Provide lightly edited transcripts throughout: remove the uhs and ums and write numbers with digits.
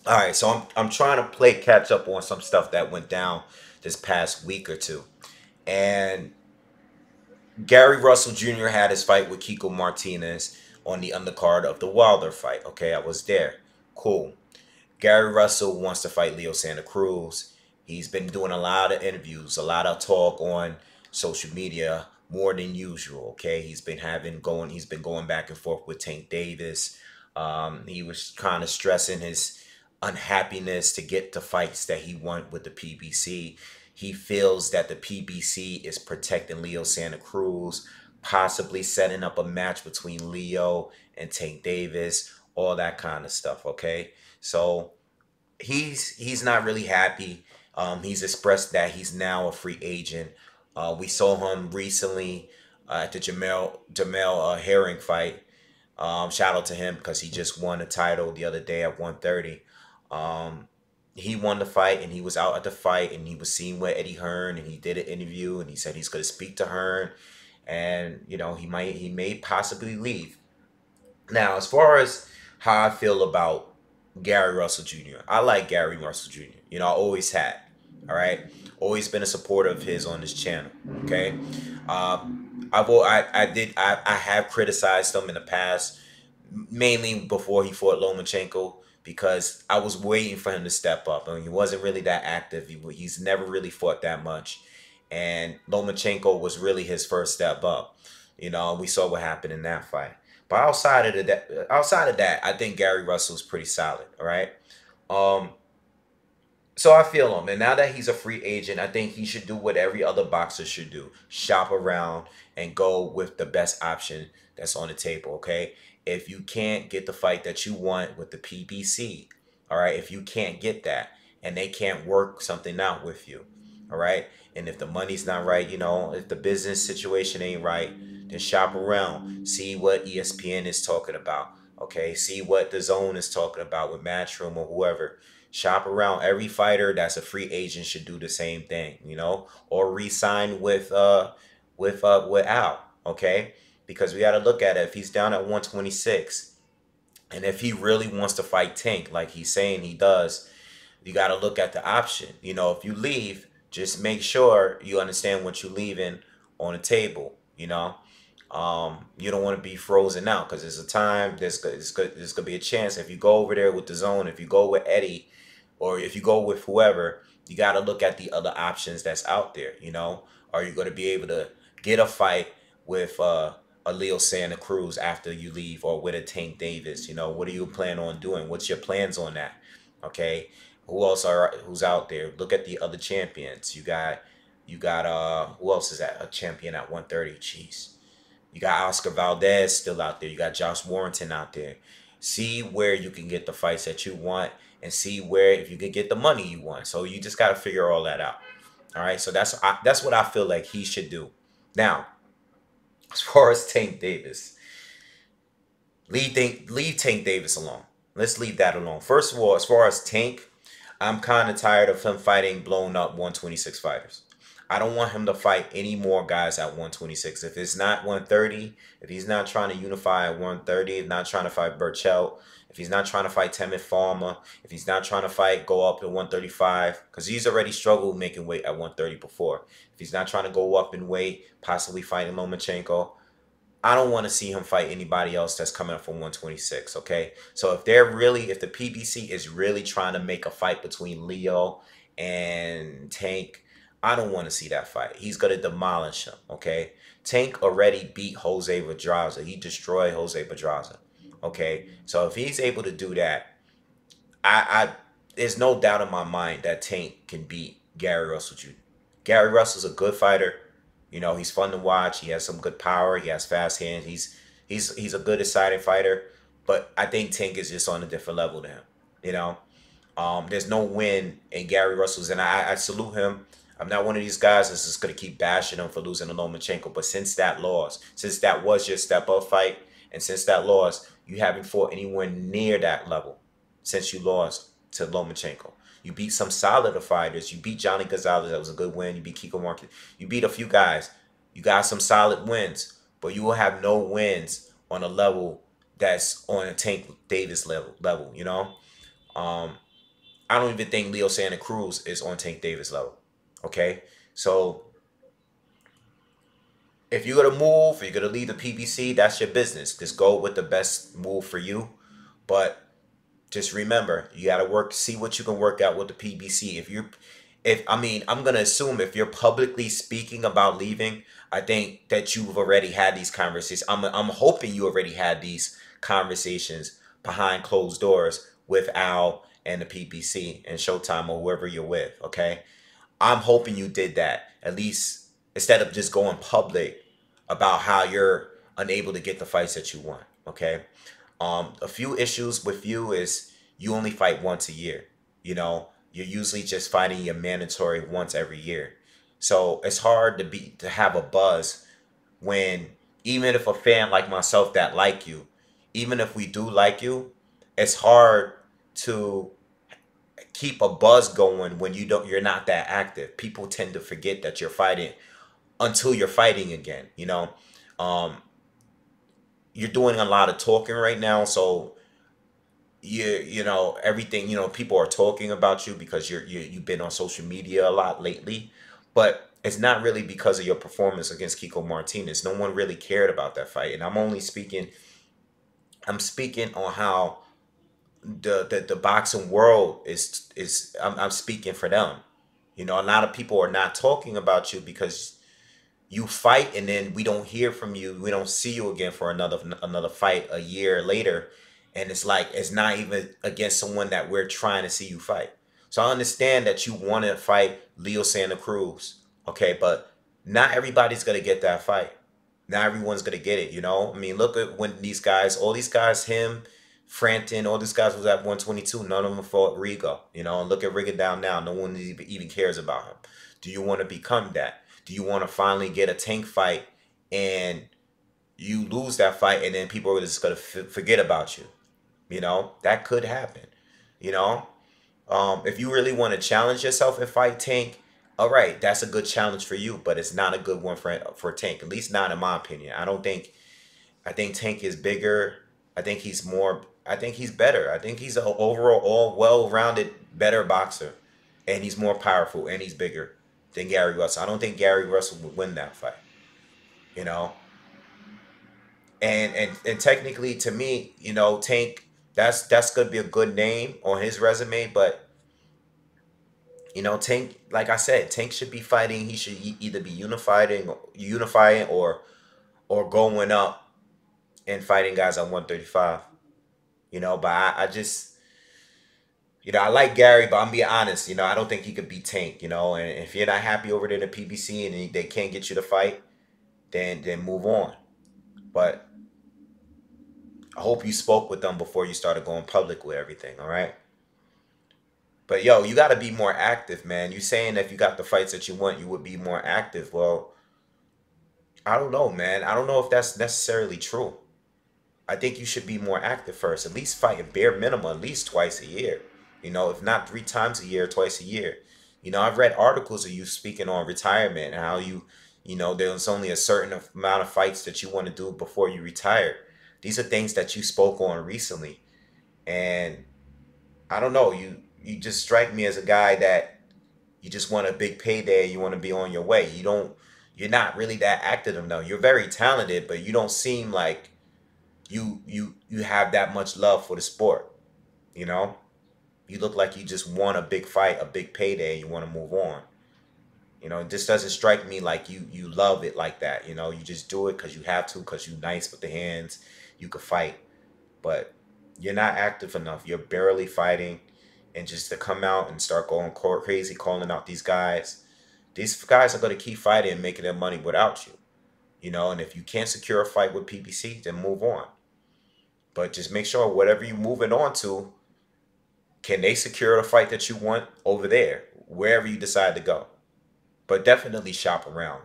All right, so I'm trying to play catch up on some stuff that went down this past week or two. And Gary Russell Jr. had his fight with Kiko Martinez on the undercard of the Wilder fight. Okay, I was there. Cool. Gary Russell wants to fight Leo Santa Cruz. He's been doing a lot of interviews, a lot of talk on social media, more than usual. Okay, he's been going back and forth with Tank Davis. He was kind of stressing his unhappiness to get the fights that he won with the PBC. He feels that the PBC is protecting Leo Santa Cruz, possibly setting up a match between Leo and Tank Davis, all that kind of stuff. Okay, so he's not really happy. He's expressed that he's now a free agent. We saw him recently at the Jamel Herring fight. Shout out to him because he just won a title the other day at 130. Um, he won the fight and he was out at the fight and he was seen with Eddie Hearn and he did an interview and he said he's going to speak to Hearn and he may possibly leave. Now, as far as how I feel about Gary Russell Jr., I like Gary Russell Jr. I always had. All right, always been a supporter of his on this channel. Okay, I have criticized him in the past, mainly before he fought Lomachenko because I was waiting for him to step up. I mean, he wasn't really that active. He's never really fought that much, and Lomachenko was really his first step up. We saw what happened in that fight. But outside of that, I think Gary Russell's pretty solid. All right. Um, so I feel him, and now that he's a free agent, I think he should do what every other boxer should do: shop around and go with the best option that's on the table. Okay. If you can't get the fight that you want with the PBC, all right. If you can't get that, and they can't work something out with you, all right. And if the money's not right, if the business situation ain't right, then shop around. See what ESPN is talking about. Okay. See what the Zone is talking about with Matchroom or whoever. Shop around. Every fighter that's a free agent should do the same thing, or re-sign with Al. Okay. Because we got to look at it. If he's down at 126, and if he really wants to fight Tank, like he's saying he does, you got to look at the option. If you leave, just make sure you understand what you're leaving on the table. You don't want to be frozen out because there's a time, there's going to be a chance if you go over there with the Zone, if you go with Eddie, or if you go with whoever, you got to look at the other options that's out there. Are you going to be able to get a fight with a Leo Santa Cruz after you leave, or with a Tank Davis? What do you plan on doing? What's your plans on that? Okay, who's out there? Look at the other champions. You got who else is that a champion at 130? Jeez, you got Oscar Valdez still out there. You got Josh Warrington out there. See where you can get the fights that you want, and see where if you can get the money you want. So you just got to figure all that out. All right. So that's what I feel like he should do. Now, as far as Tank Davis, leave Tank Davis alone. Let's leave that alone. First of all, as far as Tank, I'm kind of tired of him fighting blown up 126 fighters. I don't want him to fight any more guys at 126. If it's not 130, if he's not trying to unify at 130, if not trying to fight Burchell, if he's not trying to fight Temit Farmer, if he's not trying to go up to 135, because he's already struggled making weight at 130 before. If he's not trying to go up in weight, possibly fighting Lomachenko, I don't want to see him fight anybody else that's coming up from 126, okay? So if the PBC is really trying to make a fight between Leo and Tank, I don't want to see that fight. He's going to demolish him, okay? Tank already beat Jose Pedraza. He destroyed Jose Pedraza, okay? So if he's able to do that, I there's no doubt in my mind that Tank can beat Gary Russell Jr. Gary Russell's a good fighter. He's fun to watch. He has some good power. He has fast hands. He's a good deciding fighter. But I think Tank is just on a different level than him. You know, there's no win in Gary Russell's, and I salute him. I'm not one of these guys that's just gonna keep bashing him for losing to Lomachenko. But since that loss, since that was your step up fight, and since that loss, you haven't fought anywhere near that level since you lost to Lomachenko. You beat some solid fighters. You beat Johnny Gonzalez. That was a good win. You beat Kiko Marquez. You beat a few guys. You got some solid wins, but you will have no wins on a level that's on a Tank Davis level. I don't even think Leo Santa Cruz is on Tank Davis level. Okay, so if you're gonna move, you're gonna leave the PBC. That's your business. Just go with the best move for you. But just remember, you got to work, see what you can work out with the PBC. If I mean, I'm gonna assume if you're publicly speaking about leaving, I think that you've already had these conversations. I'm hoping you already had these conversations behind closed doors with Al and the PBC and Showtime or whoever you're with. Okay, I'm hoping you did that at least instead of just going public about how you're unable to get the fights that you want. Okay. A few issues with you is you only fight once a year. You know, you're usually just fighting your mandatory once every year. So it's hard to have a buzz when even if a fan like myself that like you, even if we do like you, it's hard to keep a buzz going when you're not that active. People tend to forget that you're fighting until you're fighting again, you know. Um, you're doing a lot of talking right now, so you know everything, you know, people are talking about you because you've been on social media a lot lately, but it's not really because of your performance against Kiko Martinez. No one really cared about that fight, and I'm speaking on how the boxing world is I'm speaking for them. You know, a lot of people are not talking about you because you fight and then we don't hear from you. We don't see you again for another fight a year later. And it's like it's not even against someone that we're trying to see you fight. So I understand that you want to fight Leo Santa Cruz. Okay, but not everybody's gonna get that fight. Not everyone's gonna get it, you know? I mean, look at when all these guys, him, Frampton, all these guys was at 122. None of them fought Rigo, you know, and look at Rigo down now. No one even cares about him. Do you want to become that? Do you want to finally get a Tank fight and you lose that fight and then people are just going to forget about you? You know, that could happen. You know, if you really want to challenge yourself and fight Tank, all right, that's a good challenge for you, but it's not a good one for Tank, at least not in my opinion. I think Tank is bigger. I think he's better. I think he's an overall all well-rounded better boxer. And he's more powerful and he's bigger than Gary Russell. I don't think Gary Russell would win that fight. You know? And technically to me, you know, Tank, that's gonna be a good name on his resume, but you know, Tank, like I said, Tank should be fighting. He should either be unifying or going up and fighting guys on 135. You know, but I just, you know, I like Gary, but I'm being honest. You know, I don't think he could beat Tank. You know, and if you're not happy over there in the PBC and they can't get you to fight, then move on. But I hope you spoke with them before you started going public with everything. All right. But yo, you got to be more active, man. You saying that if you got the fights that you want, you would be more active. Well, I don't know, man. I don't know if that's necessarily true. I think you should be more active first. At least fight a bare minimum at least twice a year. You know, if not 3 times a year, twice a year. You know, I've read articles of you speaking on retirement and how you know, there's only a certain amount of fights that you want to do before you retire. These are things that you spoke on recently. And I don't know, you just strike me as a guy that you just want a big payday, you want to be on your way. You're not really that active enough. You're very talented, but you don't seem like you have that much love for the sport. You know, you look like you just want a big fight, a big payday, and you want to move on. You know, it just doesn't strike me like you love it like that. You know, you just do it because you have to, because you're nice with the hands, you could fight, but you're not active enough. You're barely fighting, and just to come out and start going crazy, calling out these guys are going to keep fighting and making their money without you. You know, and if you can't secure a fight with PBC, then move on. But just make sure whatever you're moving on to, can they secure the fight that you want over there, wherever you decide to go. But definitely shop around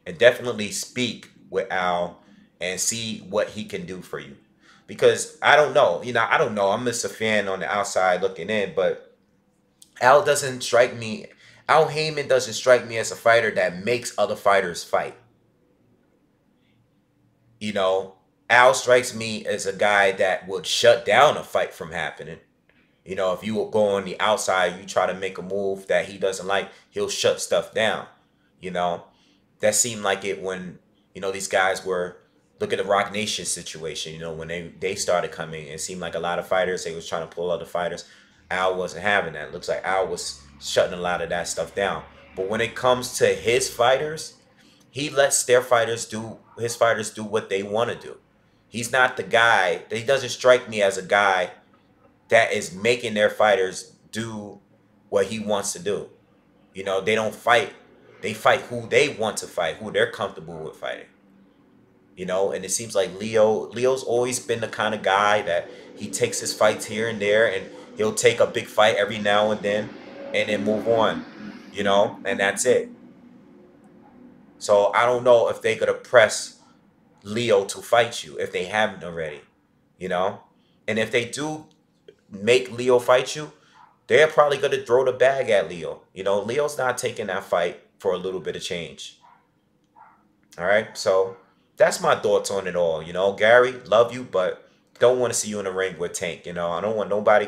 and definitely speak with Al and see what he can do for you. Because I don't know, you know, I don't know. I'm just a fan on the outside looking in, but Al doesn't strike me. Al Heyman doesn't strike me as a fighter that makes other fighters fight. You know, Al strikes me as a guy that would shut down a fight from happening. You know, if you go on the outside, you try to make a move that he doesn't like, he'll shut stuff down. You know, that seemed like it when, you know, these guys were, look at the Rock Nation situation. You know, when they started coming, it seemed like a lot of fighters, they was trying to pull other fighters. Al wasn't having that. It looks like Al was shutting a lot of that stuff down. But when it comes to his fighters, he lets their fighters do, his fighters do what they want to do. He's not the guy. He doesn't strike me as a guy that is making their fighters do what he wants to do. You know, they don't fight. They fight who they want to fight, who they're comfortable with fighting. You know, and it seems like Leo's always been the kind of guy that he takes his fights here and there, and he'll take a big fight every now and then move on. You know, and that's it. So I don't know if they're gonna press Leo to fight you if they haven't already. You know, and if they do make Leo fight you, they're probably going to throw the bag at Leo. You know, Leo's not taking that fight for a little bit of change. All right. So that's my thoughts on it all. You know, Gary, love you, but don't want to see you in the ring with Tank. You know, I don't want nobody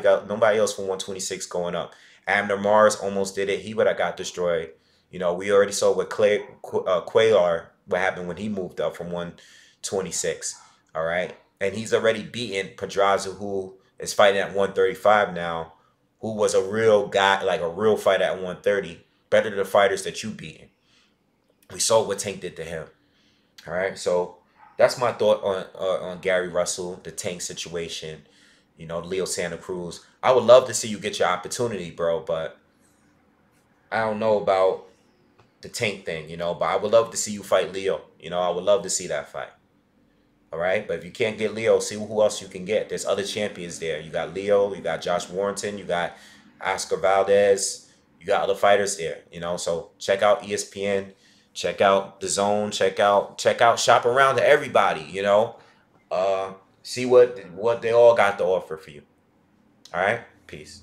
else from 126 going up. Abner Mars almost did it. He would have got destroyed. You know, we already saw what Quaylar, what happened when he moved up from 126. All right. And he's already beaten Pedraza, who is fighting at 135 now, who was a real guy, like a real fighter at 130, better than the fighters that you beaten. We saw what Tank did to him. All right, so that's my thought on Gary Russell, the Tank situation. You know, Leo Santa Cruz. I would love to see you get your opportunity, bro, but I don't know about the Tank thing. You know, but I would love to see you fight Leo. You know, I would love to see that fight. All right, but if you can't get Leo, see who else you can get. There's other champions there. You got Leo, you got Josh Warrington, you got Oscar Valdez, you got other fighters there. You know, so check out ESPN, check out the Zone, check out, shop around to everybody. You know, see what they all got to offer for you. All right, peace.